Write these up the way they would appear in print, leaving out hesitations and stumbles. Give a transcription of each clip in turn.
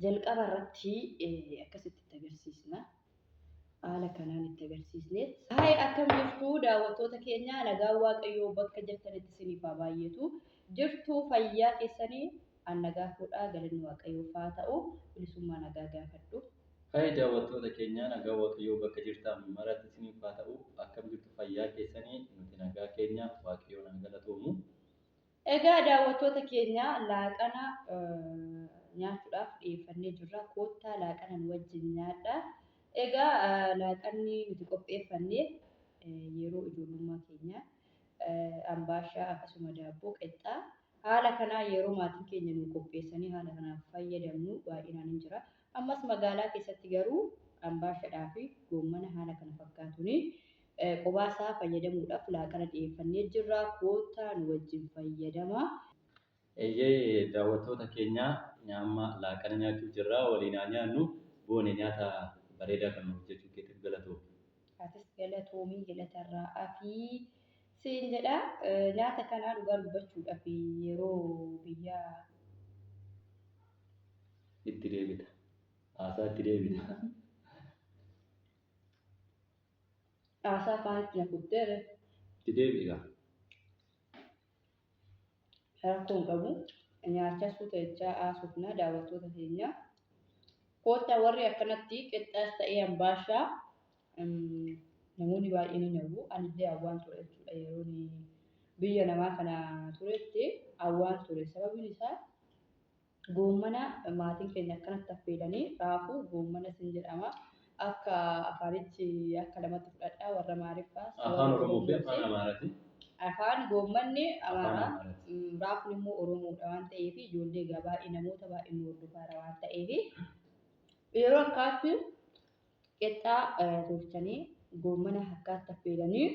jalqaba irratti akkasitti itti agarsiisna. Haala kanaan itti agarsiisneet. Hai akkam jirtu daawwattoota keenya nagaan Waaqayyoo bakka jirtanitti isiniif haa baay'atu. Jirtu fayyaa keessanii nagaa fuudhaa galanni Waaqayyoof haa ta'u. Bilisummaa nagaa gaafadhu. Hai daawwattoota keenya nagaa Waaqayyoo bakka jirtan maratti isiniif haa ta'u. Akkam jirtu fayyaa keessanii nuti nagaa keenya Waaqayyoon haa galatoomu. Egaa daawwattoota keenya laaqana nyaachuudhaaf dhiyeeffannee jirra. Koottaa laaqana nu wajjin nyaadhaa. Egaa laaqanni nuti qopheeffannee yeroo ijoollummaa keenya ambaashaa akkasuma daabboo qixxaa haala kanaa yeroo maatiin keenya nu qopheessanii haala kanaaf fayyadamnu baay'inaan hin jira. Ammas magaalaa keessatti garuu ambaashaadhaa fi goommana haala kana fakkaatuuni qubaasaa fayyadamuudhaaf laaqana dhiyeeffannee jirra. Koottaa nu wajjin fayyadama. Eeyyee daawwattoota keenya nyaamma laaqana nyaachuu jirra waliin haa nyaannu boone nyaata bareedaa kan hojjechuu keessatti galatoomu. Atis galatoomii galatarraa afii siin jedha. Nyaata kanaa dhugaa dubbachuudhaaf yeroo biyya itti deebita. Haasaa itti deebita. Haasaa afaan itti naqutteere. Itti deebi'a. Rakkoon qabu nyaachaa suuta haasofna daawwattoota keenya. Koottaa warri akkanatti qixxaas ta'ee ambaashaa namoonni baay'een ni nyaatu. Anillee hawwaan ture jechuudha yeroon biyya namaa kana turetti hawwaan ture. Sababiin isaa goommana maatiin keenya akkanatti affeelanii raafuu goommana sin jedhama. Akka afaanichi akka lamatti fudhadhaa warra Amaariffaa. Afaan Oromoo fi afaan Amaaraati. Afaan goommanni Amaaraa raafuun immoo Oromoodha waan ta'eef ijoollee baay'ee namoota baay'ee nu hordofaa waan ta'eef yeroo akkaatti qixxaa tolchanii goommana akkaatti affeelanii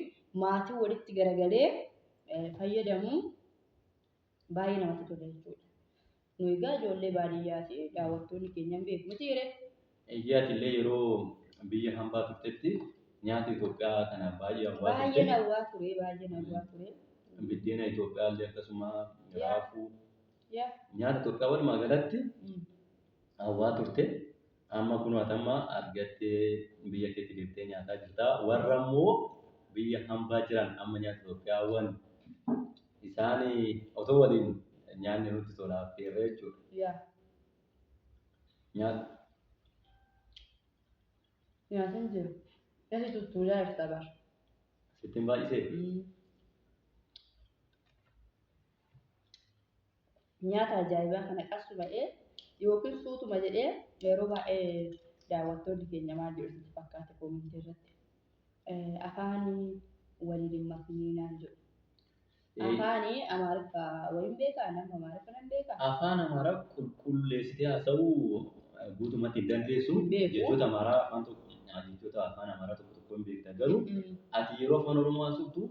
maatii walitti garagalee fayyadamuun baay'ee namatti tola jechuudha. Nu egaa ijoollee baadiyyaati daawwattoonni keenya hin beeku miti jedhe. Iyyaatiillee yeroo biyya hambaa turtetti nyaata Itoophiyaa kana baay'ee hawwaa turte. Baay'ee hawwaa ture baay'ee hawwaa ture. Biddeena Itoophiyaallee akkasuma raafuu nyaata Itoophiyaa walumaa galatti hawwaa turte. Amma kun watamma argattee biyya keetti deemtee nyaataa jirta. Warra immoo biyya hambaa jiran amma nyaata Itoophiyaawwan isaan otoo waliin nyaanni nutti tolaaf ta'eera jechuudha. Nyaata hin jiru. Nyaati tuttuulaa jirta bara. Sittiin baay'isee. Nyaata ajaa'ibaa kana qarsu ba'ee yookiin suutuma jedhee yeroo baay'ee daawwattoonni keenya maal jedhu fakkaate koomintii irratti. Afaan waliin hin maknee naan jedhu. Afaan Amaariffaa waliin beekaa nama Amaariffaa nan beekaa. Afaan Amaaraa qulqulleessitee haasa'uu guutumatti hin dandeessu. Jechoota Amaaraa afaan tokko jechoota afaan Amaaraa tokko hin beekta garuu ati yeroo afaan Oromoo haasoftu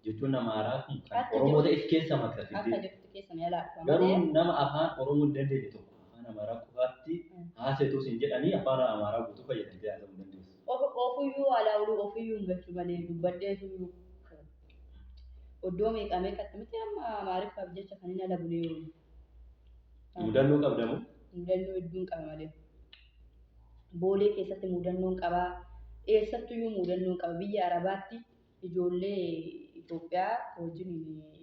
jechuun Amaaraa kun kan Oromoo ta'e keessa makatti. Akka jirtu keessa ni alaa. Garuu nama afaan Oromoo hin dandeenye tokko afaan Amaaraa qofaatti haasetus hin jedhanii afaan Amaaraa guutuu fayyadamtee haasa'uu hin dandeessu. Ofiyyuu alaa oluu ofiyyuu hin galchu malee dubbadheetu oddoo meeqa meeqatti miti amma Amaariffaaf jecha kan inni ala bulee jiru. Mudannoo qabdamu. Mudannoo hedduun qaba malee. Boolee keessatti mudannoon qabaa. Eessattuyyuu mudannoon qaba. Biyya Arabaatti ijoollee Itoophiyaa wajjin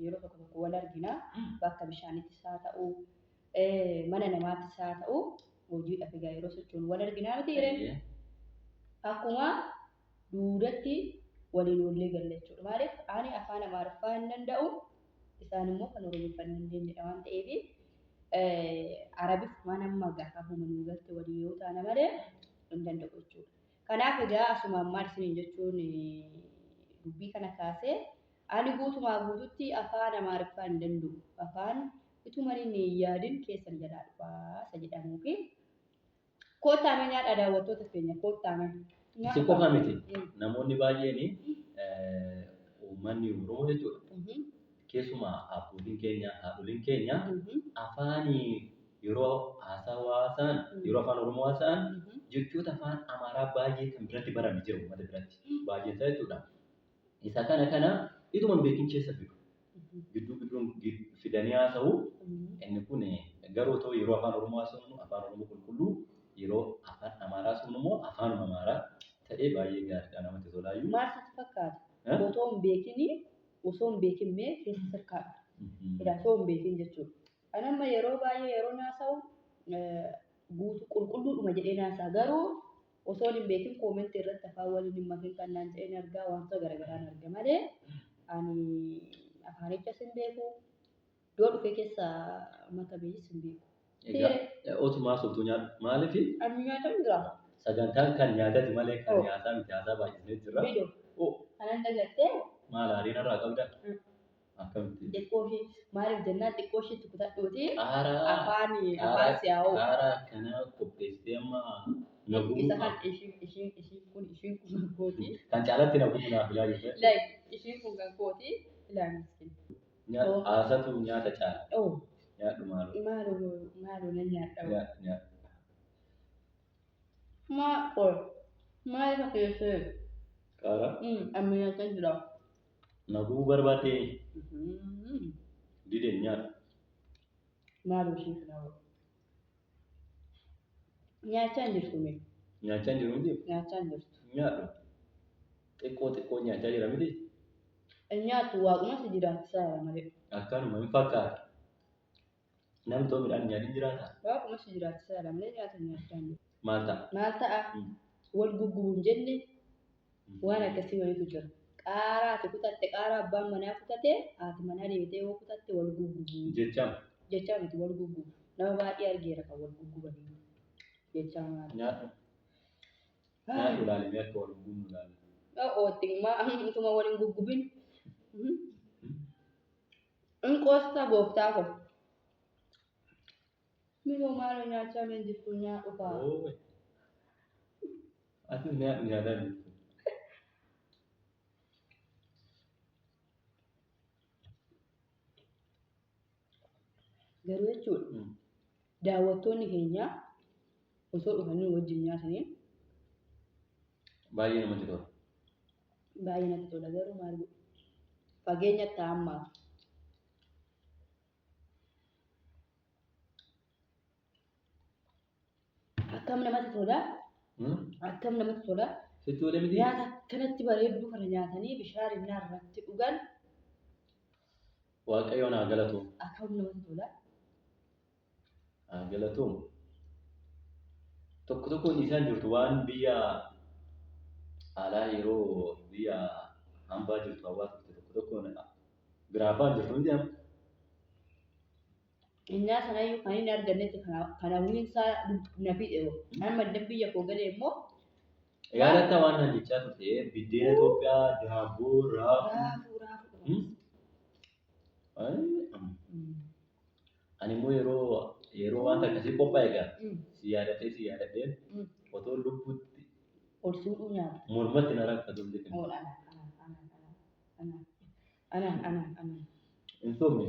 yeroo tokko tokko wal argina. Bakka bishaanittis haa ta'u mana namaattis haa ta'u hojiidhaaf egaa yeroo sochoonu wal arginaa miti jireen. Akkuma duudatti waliin ollee galla jechuudha. Maaliif ani afaan Amaariffaa hin danda'u isaan immoo kan Oromoffaa hin dandeenyedha waan ta'eef Arabiif mana amma gaafa uummanni galte waliin yoo taane malee hin danda'u jechuudha. Kanaaf egaa asumaan maal isiniin jechuun dubbii kana kaasee ani guutumaa guututti afaan Amaariffaa hin danda'u. Afaan ituma inni yaadin keessan jalaa dhufaa jedhamuu fi koottaamee nyaadha daawwattoota keenya koottaamee. Si qofa miti. Namoonni baay'een uummanni Oromoo jechuudha. Keessumaa abbootiin keenya, haadholiin keenya afaan yeroo haasawaa yeroo afaan Oromoo haasa'an jechoota afaan Amaaraa baay'ee kan biratti barame jiru uummata biratti baay'ee isaa jechuudha. Isa kana ituma hin beekin keessa fidu. Gidduun fidanii haasa'u inni kun garuu ta'u yeroo afaan Oromoo haasa'u afaan Oromoo qulqulluu yeroo afaan Amaaraa sun immoo afaanuma Amaaraa ta'ee baay'ee gaariidha namatti tolaayyuu. Maal sitti fakkaata? Otoo hin beekinii osoo hin beekin mee keessa sirkaadha. Osoo hin beekin jechuudha. Ani amma yeroo baay'ee yeroo naasa'u guutuu qulqulluudhuma jedhee naasa'a garuu osoo hin beekin koomentii irratti afaan waliin hin makin kan naan jedheen argaa wantoota garagaraan arga malee ani afaanichas hin beeku iddoo dhufee keessa mata beeyis hin beeku. Egaa otumaa sobtuu nyaadhu maaliifi? Ani nyaatan jira. Sagantaan kan nyaatati malee kan nyaataa miti haasaa baay'isnee jirra. Kanan dagattee maal hariin irraa qabda? Akkamitti? Xiqqoo ishee maaliif jennaan xiqqoo isheetti kutadhuuti afaan siyaa'oo. Qaaraa akkanaa qopheessitee amma naguu. Isa kan ishiin kun gooti. Kan caalatti naguu naaf ilaa jirte. Ishiin kun kan gooti ilaa miskin. Haasatu nyaata caala. Nyaadhu maaloo. Maaloo nan nyaadha. Nyaadhu. Maal fakkeessee? Qaaraa? Amma nyaatan jira. Naguu barbaadee dideen nyaadhu. Maaloo ishee filaa nyaachaa hin jirtu mee? Nyaachaa hin jiru miti? Nyaachaa hin jirtu. Nyaadhu. Xiqqoo nyaachaa jira miti? Nyaattu waaquma si jiraachisaa malee. Akkanuma hin fakkaatu. Namni too midhaan nyaadhin jiraataa? Waaquma si jiraachisaa malee nyaata nyaachaa hin jirtu. Maal ta'a? Maal ta'a? Wal guggubuun jenne waan akkasii walitu jira. Qaaraa ati kutatte qaaraa abbaan manaa kutate haati manaa deebitee yoo kutatte wal guggubu. Jechaa miti wal guggubu. Nama baay'ee argeera kan wal guggubanii. Jechaa maali? Nyaadhu. Nyaadhu ilaalimee akka wal guggubu ilaalu. Utuma waliin guggubin. Inqoosta gooftaa ko. Miloo maaloo nyaachaa mee jirtu nyaadhu faa. Ati nyaadhu nyaataa jirtu. Garuu jechuudha daawwattoonni keenya osoo dhufanii wajjin nyaatanii baay'ee namatti tola. Baay'ee namatti tola garuu maal godhu fageenyatti hammaa. Akkam namatti tola. Akkam namatti tola. Sitti oole miti? Nyaata akkanatti bareedduu kana nyaatanii bishaan innaa irratti dhugan. Waaqayyo naa galatoom. Akkam namatti tola. Galatoom. Tokkoon isaan jirtu waan biyya alaa yeroo biyya hambaa jirtu hawaa turte tokkoon biraafaan jirtu miti amma. Innaa sanayyuu kan inni argannetti kana wiinsaa na fidhe amma biyya koo galee immoo. Yaadatta waan nan jechaa turte biddeena Itoophiyaa daabboo raafuu. Ani immoo yeroo wanta akkasii qophaa'e egaa si yaadadhee otoo lubbuutti ol suudhuu nyaata. Mormatti na rakkatu Ana. hin soofne.